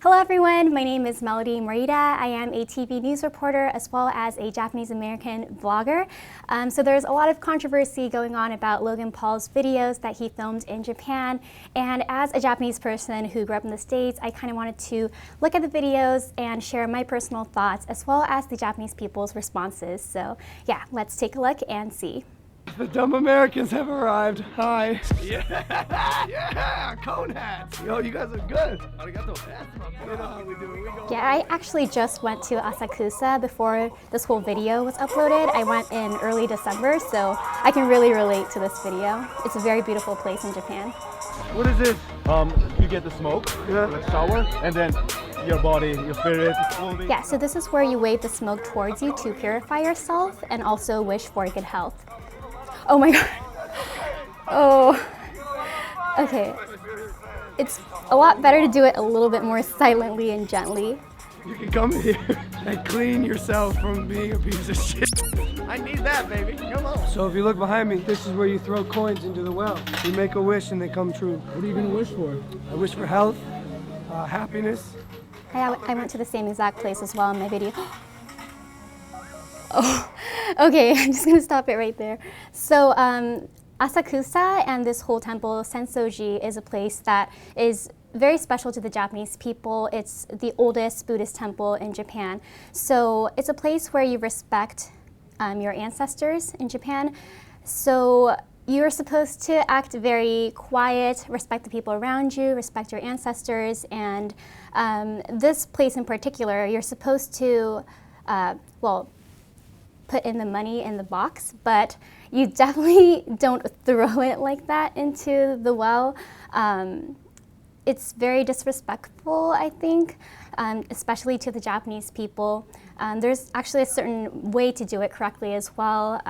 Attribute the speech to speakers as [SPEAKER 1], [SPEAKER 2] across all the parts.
[SPEAKER 1] Hello everyone, my name is Melodee Morita. I am a TV news reporter as well as a Japanese-American vlogger. So there's a lot of controversy going on about Logan Paul's videos that he filmed in Japan. And as a Japanese person who grew up in the States, I kind of wanted to look at the videos and share my personal thoughts as well as the Japanese people's responses. So yeah, let's take a look and see.
[SPEAKER 2] The dumb Americans have arrived. Hi. Yeah, cone hats. Yo, you guys are good.
[SPEAKER 1] Yeah, I actually just went to Asakusa before this whole video was uploaded. I went in early December, so I can really relate to this video. It's a very beautiful place in Japan.
[SPEAKER 2] What is this?
[SPEAKER 3] You get the smoke, like shower, and then your body, your spirit.
[SPEAKER 1] Yeah, so this is where you wave the smoke towards you to purify yourself and also wish for good health. Oh my god. Oh. Okay. It's a lot better to do it a little bit more silently and gently.
[SPEAKER 2] You can come here and clean yourself from being a piece of shit. I need that, baby. Come on. So if you look behind me, this is where you throw coins into the well. You make a wish and they come true.
[SPEAKER 3] What are you gonna wish for?
[SPEAKER 2] I wish for health, happiness.
[SPEAKER 1] I went to the same exact place as well in my video. Oh, okay, I'm just gonna stop it right there. So Asakusa and this whole temple, Sensoji, is a place that is very special to the Japanese people. It's the oldest Buddhist temple in Japan. So it's a place where you respect your ancestors in Japan. So you're supposed to act very quiet, respect the people around you, respect your ancestors, and this place in particular, you're supposed to, put in the money in the box, but you definitely don't throw it like that into the well. It's very disrespectful, I think, especially to the Japanese people. There's actually a certain way to do it correctly as well.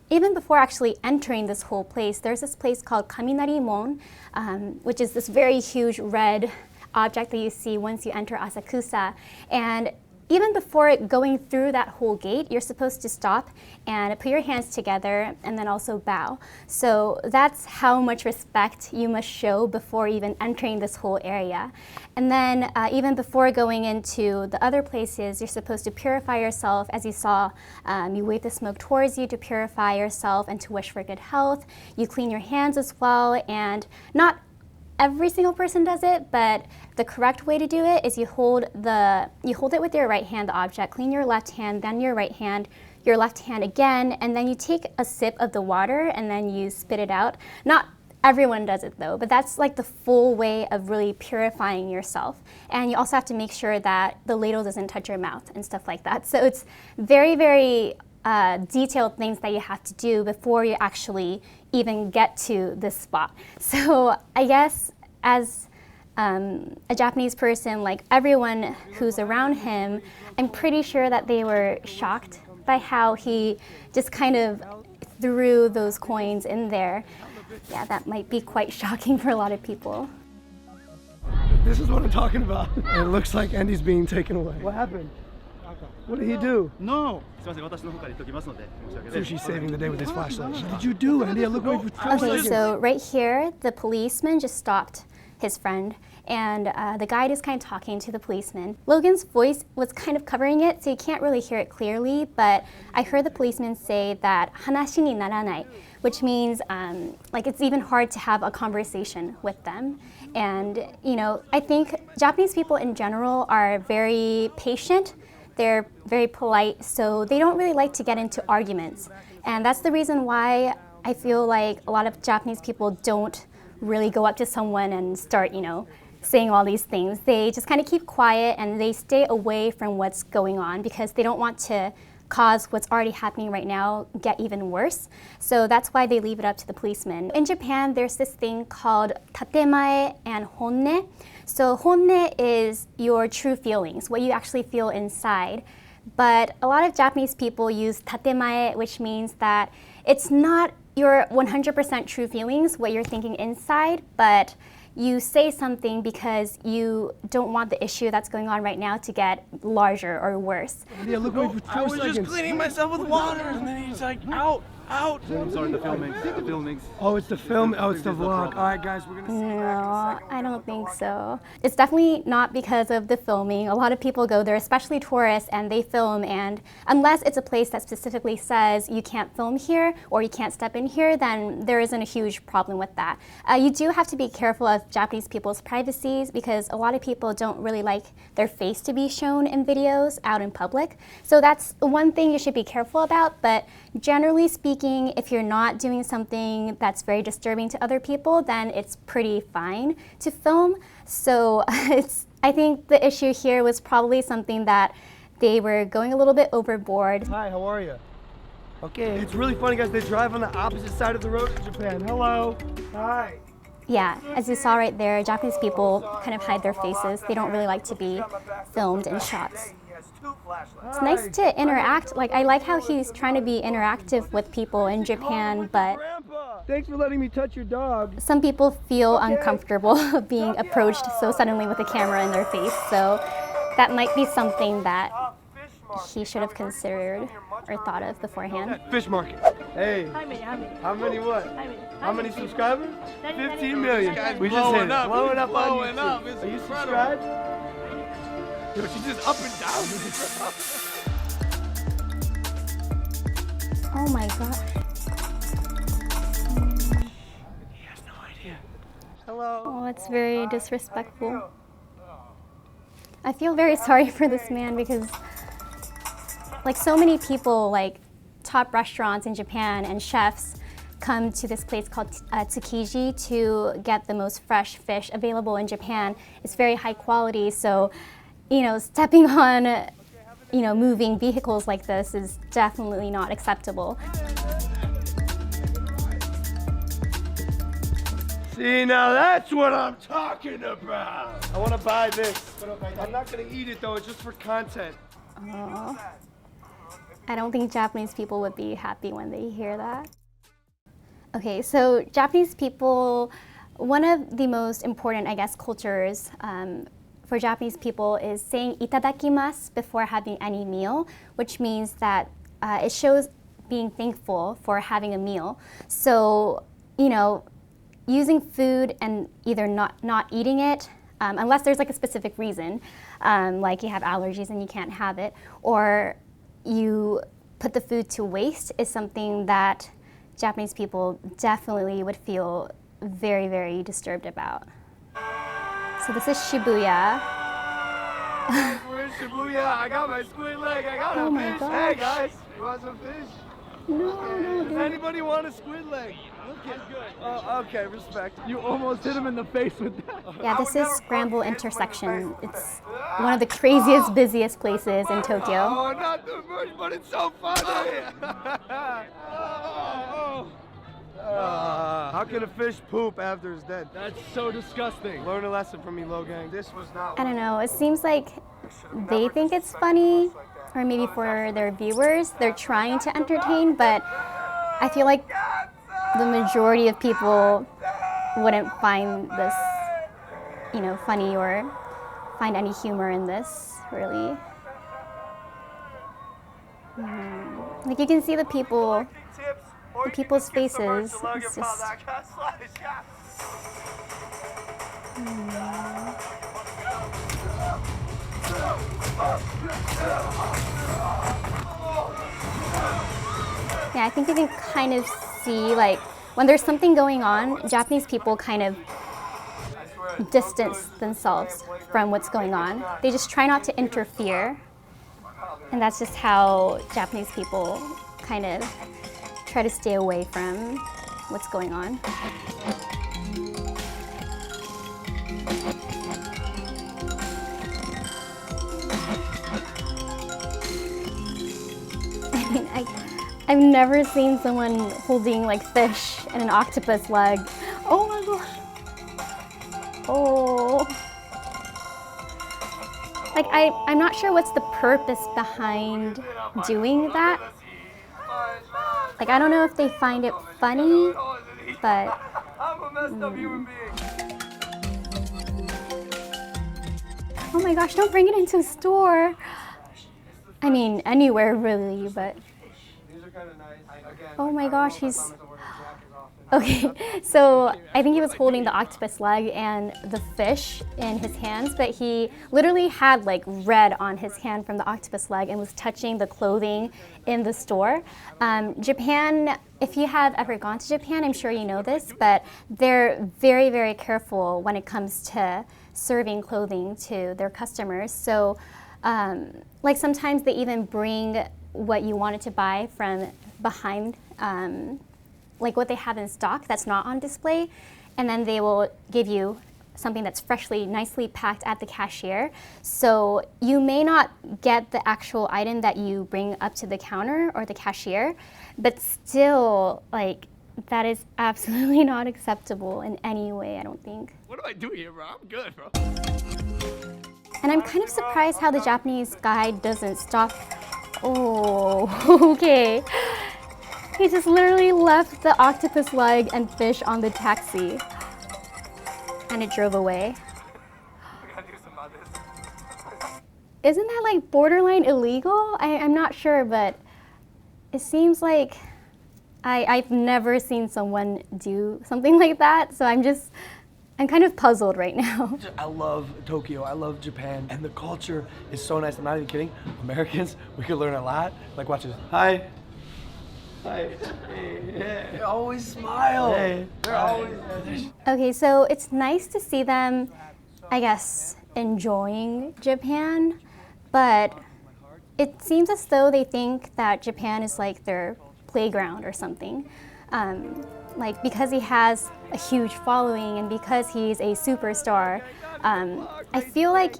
[SPEAKER 1] Even before actually entering this whole place, there's this place called Kaminarimon, which is this very huge red object that you see once you enter Asakusa. And even before going through that whole gate, you're supposed to stop and put your hands together and then also bow. So that's how much respect you must show before even entering this whole area. And then even before going into the other places, you're supposed to purify yourself. As you saw, you wave the smoke towards you to purify yourself and to wish for good health. You clean your hands as well, and not every single person does it, but the correct way to do it is you hold it with your right hand, the object, clean your left hand, then your right hand, your left hand again, and then you take a sip of the water and then you spit it out. Not everyone does it though, but that's like the full way of really purifying yourself. And you also have to make sure that the ladle doesn't touch your mouth and stuff like that. So it's very, very detailed things that you have to do before you actually even get to this spot. So I guess as a Japanese person, like everyone who's around him, I'm pretty sure that they were shocked by how he just kind of threw those coins in there. Yeah, that might be quite shocking for a lot of people.
[SPEAKER 2] This is what I'm talking about. It looks like Andy's being taken away. What happened? What did he do?
[SPEAKER 3] No!
[SPEAKER 2] Sushi's saving the day with his flashlight. What did you do, Andy? I look away for
[SPEAKER 1] Okay, so right here, the policeman just stopped his friend, and the guide is kind of talking to the policeman. Logan's voice was kind of covering it, so you can't really hear it clearly, but I heard the policeman say that hanashi ni naranai, which means like it's even hard to have a conversation with them. And you know, I think Japanese people in general are very patient. They're very polite, so they don't really like to get into arguments. And that's the reason why I feel like a lot of Japanese people don't really go up to someone and start, you know, saying all these things. They just kind of keep quiet and they stay away from what's going on because they don't want to cause what's already happening right now get even worse. So that's why they leave it up to the policeman. In Japan, there's this thing called tatemae and honne. So honne is your true feelings, what you actually feel inside. But a lot of Japanese people use tatemae, which means that it's not your 100% true feelings, what you're thinking inside, but you say something because you don't want the issue that's going on right now to get larger or worse.
[SPEAKER 2] Yeah, look, I was just cleaning myself with water, and then he's like, out. out.
[SPEAKER 3] I'm sorry, the filmings.
[SPEAKER 2] Oh, it's the film. Oh, it's the vlog. All right, guys, we're gonna see you back in a
[SPEAKER 1] No,
[SPEAKER 2] second.
[SPEAKER 1] I don't think so. It's definitely not because of the filming. A lot of people go there, especially tourists, and they film, and unless it's a place that specifically says you can't film here or you can't step in here, then there isn't a huge problem with that. You do have to be careful of Japanese people's privacy because a lot of people don't really like their face to be shown in videos out in public. So that's one thing you should be careful about, but generally speaking, if you're not doing something that's very disturbing to other people, then it's pretty fine to film. So I think the issue here was probably something that they were going a little bit overboard.
[SPEAKER 2] Hi, how are you? Okay. It's really funny, guys. They drive on the opposite side of the road in Japan. Hello. Hi.
[SPEAKER 1] Yeah, as you saw right there, Japanese people kind of hide their faces. They don't really like to be filmed in shots. It's nice to interact. Like, I like how he's trying to be interactive with people in Japan, but
[SPEAKER 2] Thanks for letting me touch your dog.
[SPEAKER 1] some people feel uncomfortable being approached so suddenly with a camera in their face. So that might be something that he should have considered or thought of beforehand.
[SPEAKER 2] Fish market. Hey. How many what? How many subscribers? 15 million. We just hit it. Blowing up on YouTube.
[SPEAKER 3] It's
[SPEAKER 2] Are you
[SPEAKER 3] incredible.
[SPEAKER 2] subscribed? Yo, she's just up and down.
[SPEAKER 1] Oh my god.
[SPEAKER 2] He has no idea. Hello.
[SPEAKER 1] Oh, it's very disrespectful. I feel very sorry for this man because like so many people, like top restaurants in Japan and chefs come to this place called Tsukiji to get the most fresh fish available in Japan. It's very high quality, so stepping on moving vehicles like this is definitely not acceptable.
[SPEAKER 2] See, now that's what I'm talking about. I want to buy this. I'm not going to eat it though, it's just for content.
[SPEAKER 1] Oh. I don't think Japanese people would be happy when they hear that. Okay, so Japanese people, one of the most important, I guess, cultures for Japanese people is saying Itadakimasu before having any meal, which means that it shows being thankful for having a meal. So, using food and either not eating it, unless there's like a specific reason, like you have allergies and you can't have it, or you put the food to waste is something that Japanese people definitely would feel very, very disturbed about. So this is Shibuya.
[SPEAKER 2] We're in Shibuya. I got my squid leg. I got
[SPEAKER 1] Oh
[SPEAKER 2] a
[SPEAKER 1] my
[SPEAKER 2] fish.
[SPEAKER 1] gosh.
[SPEAKER 2] Hey guys, you want some fish?
[SPEAKER 1] No,
[SPEAKER 2] Does
[SPEAKER 1] dude.
[SPEAKER 2] anybody want a squid leg? Okay, good. Oh, okay, respect.
[SPEAKER 3] You almost hit him in the face with that.
[SPEAKER 1] Yeah, this is Scramble Intersection. It's one of the craziest, busiest places in Tokyo.
[SPEAKER 2] Oh, not too much, but it's so funny. How can a fish poop after it's dead?
[SPEAKER 3] That's so disgusting.
[SPEAKER 2] Learn a lesson from me, Logan. This was not.
[SPEAKER 1] I don't know, it seems like they think it's funny, or maybe for their viewers, they're trying to entertain, but I feel like the majority of people wouldn't find this, funny or find any humor in this, really. Like you can see the people's faces. It's just. Yeah, I think you can kind of see, like, when there's something going on, Japanese people kind of distance themselves from what's going on. They just try not to interfere. And that's just how Japanese people kind of try to stay away from what's going on. I mean, I've never seen someone holding like fish and an octopus leg. Oh my gosh. Oh. Like I'm not sure what's the purpose behind doing that. Like I don't know if they find it funny, but oh my gosh, don't bring it into a store. I mean, anywhere really, but
[SPEAKER 2] These are kind of nice. Again,
[SPEAKER 1] oh my gosh, he's... Okay, so I think he was holding the octopus leg and the fish in his hands, but he literally had like red on his hand from the octopus leg and was touching the clothing in the store. Japan, if you have ever gone to Japan, I'm sure you know this, but they're very, very careful when it comes to serving clothing to their customers. So like sometimes they even bring what you wanted to buy from behind, like what they have in stock that's not on display, and then they will give you something that's freshly, nicely packed at the cashier. So you may not get the actual item that you bring up to the counter or the cashier, but still, like, that is absolutely not acceptable in any way, I don't think.
[SPEAKER 3] What do I do here, bro? I'm good, bro.
[SPEAKER 1] And I'm kind of surprised how the Japanese guy doesn't stop. Oh, okay. He just literally left the octopus leg and fish on the taxi. And it drove away.
[SPEAKER 2] We gotta do something about this.
[SPEAKER 1] Isn't that like borderline illegal? I'm not sure, but it seems like I've never seen someone do something like that. So I'm kind of puzzled right now.
[SPEAKER 2] I love Tokyo, I love Japan, and the culture is so nice. I'm not even kidding. Americans, we could learn a lot. Like, watch this. Hi. Hi. Hey. They always smile. Hey. They're always.
[SPEAKER 1] Okay, so it's nice to see them, I guess, enjoying Japan, but it seems as though they think that Japan is like their playground or something. Like, because he has a huge following and because he's a superstar, I feel like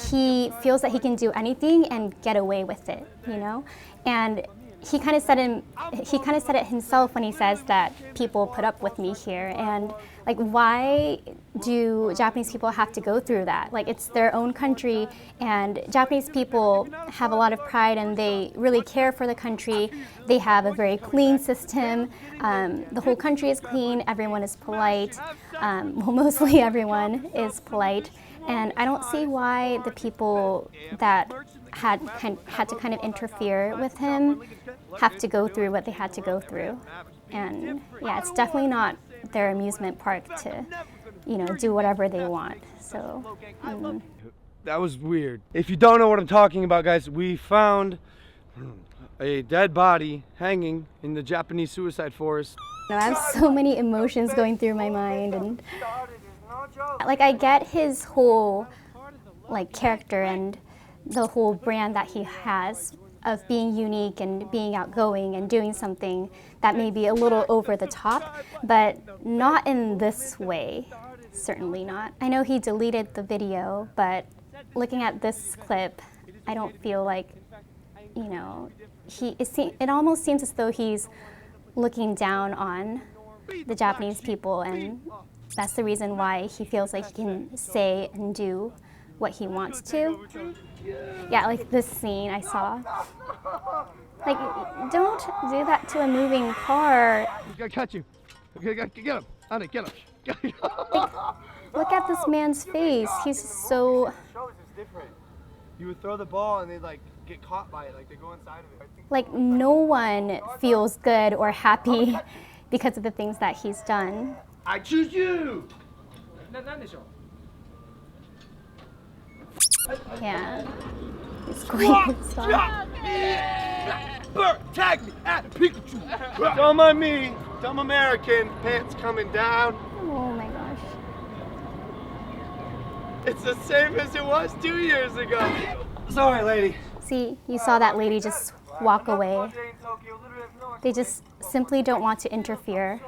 [SPEAKER 1] he feels that he can do anything and get away with it, you know? And he kind of said it himself when he says that people put up with me here, and like, why do Japanese people have to go through that? Like, it's their own country, and Japanese people have a lot of pride and they really care for the country. They have a very clean system. The whole country is clean. Everyone is polite. Well, mostly everyone is polite. And I don't see why the people that had to kind of interfere with him have to go through what they had to go through. And yeah, it's definitely not their amusement park to, you know, do whatever they want. So.
[SPEAKER 2] That was weird. If you don't know what I'm talking about, guys, we found a dead body hanging in the Japanese suicide forest.
[SPEAKER 1] I have so many emotions going through my mind, and like, I get his whole like character and the whole brand that he has of being unique and being outgoing and doing something that may be a little over the top, but not in this way, certainly not. I know he deleted the video, but looking at this clip, I don't feel like, you know, it almost seems as though he's looking down on the Japanese people, and that's the reason why he feels like he can say and do what he wants to. Yeah, like this scene I saw. Like, don't do that to a moving car.
[SPEAKER 3] He's gonna catch you. Okay, get him. Honey, get him.
[SPEAKER 1] Like, look at this man's face. He's so...
[SPEAKER 2] You would throw the ball and they'd like get caught by it, like they go inside of it.
[SPEAKER 1] Like, no one feels good or happy because of the things that he's done.
[SPEAKER 2] I choose you!
[SPEAKER 1] Yeah. It's going to stop.
[SPEAKER 2] Tag me at Pikachu! Don't mind me, dumb American, pants coming down.
[SPEAKER 1] Oh my gosh.
[SPEAKER 2] It's the same as it was 2 years ago. Sorry, lady.
[SPEAKER 1] See, you saw that lady just walk away. They just simply don't want to interfere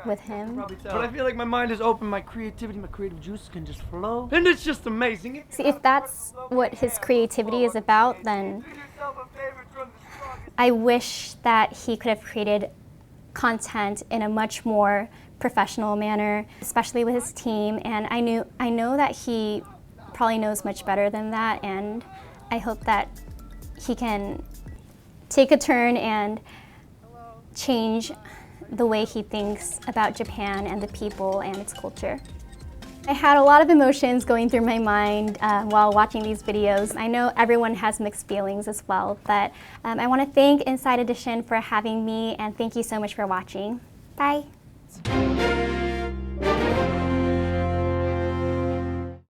[SPEAKER 1] with him.
[SPEAKER 2] But I feel like my mind is open, my creativity, my creative juice can just flow. And it's just amazing.
[SPEAKER 1] See, if that's what his creativity is about, then I wish that he could have created content in a much more professional manner, especially with his team. And I know that he probably knows much better than that, and I hope that he can take a turn and change the way he thinks about Japan and the people and its culture. I had a lot of emotions going through my mind while watching these videos. I know everyone has mixed feelings as well, but I want to thank Inside Edition for having me, and thank you so much for watching. Bye.